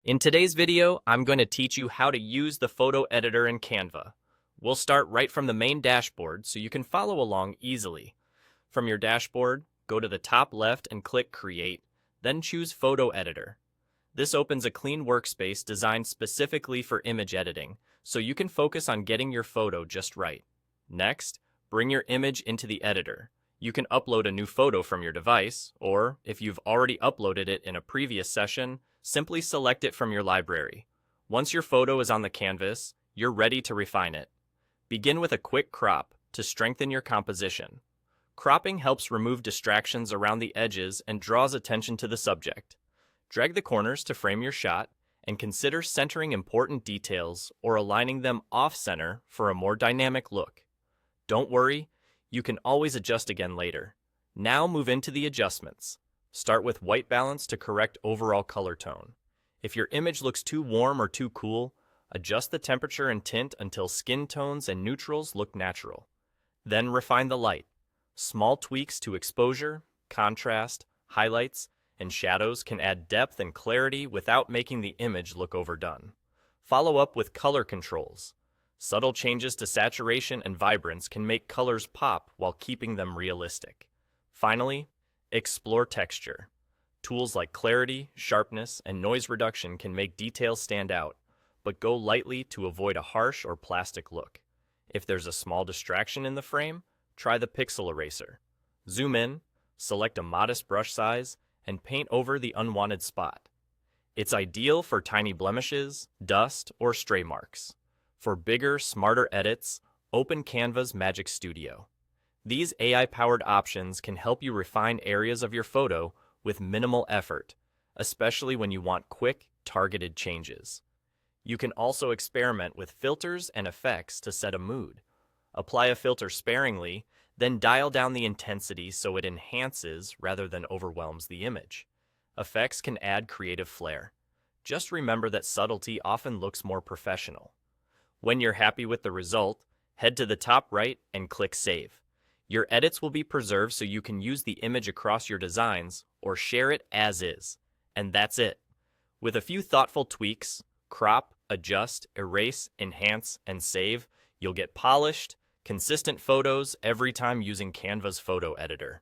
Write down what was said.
In today's video, I'm going to teach you how to use the photo editor in Canva. We'll start right from the main dashboard so you can follow along easily. From your dashboard, go to the top left and click Create, then choose Photo Editor. This opens a clean workspace designed specifically for image editing, so you can focus on getting your photo just right. Next, bring your image into the editor. You can upload a new photo from your device, or if you've already uploaded it in a previous session, simply select it from your library. Once your photo is on the canvas, you're ready to refine it. Begin with a quick crop to strengthen your composition. Cropping helps remove distractions around the edges and draws attention to the subject. Drag the corners to frame your shot, and consider centering important details or aligning them off-center for a more dynamic look. Don't worry, you can always adjust again later. Now move into the adjustments. Start with white balance to correct overall color tone. If your image looks too warm or too cool, adjust the temperature and tint until skin tones and neutrals look natural. Then refine the light. Small tweaks to exposure, contrast, highlights, and shadows can add depth and clarity without making the image look overdone. Follow up with color controls. Subtle changes to saturation and vibrance can make colors pop while keeping them realistic. Finally, explore texture. Tools like clarity, sharpness, and noise reduction can make details stand out, but go lightly to avoid a harsh or plastic look. If there's a small distraction in the frame, try the pixel eraser. Zoom in, select a modest brush size, and paint over the unwanted spot. It's ideal for tiny blemishes, dust, or stray marks. For bigger, smarter edits, open Canva's Magic Studio. These AI-powered options can help you refine areas of your photo with minimal effort, especially when you want quick, targeted changes. You can also experiment with filters and effects to set a mood. Apply a filter sparingly, then dial down the intensity so it enhances rather than overwhelms the image. Effects can add creative flair. Just remember that subtlety often looks more professional. When you're happy with the result, head to the top right and click Save. Your edits will be preserved so you can use the image across your designs or share it as is. And that's it. With a few thoughtful tweaks, crop, adjust, erase, enhance, and save, you'll get polished, consistent photos every time using Canva's photo editor.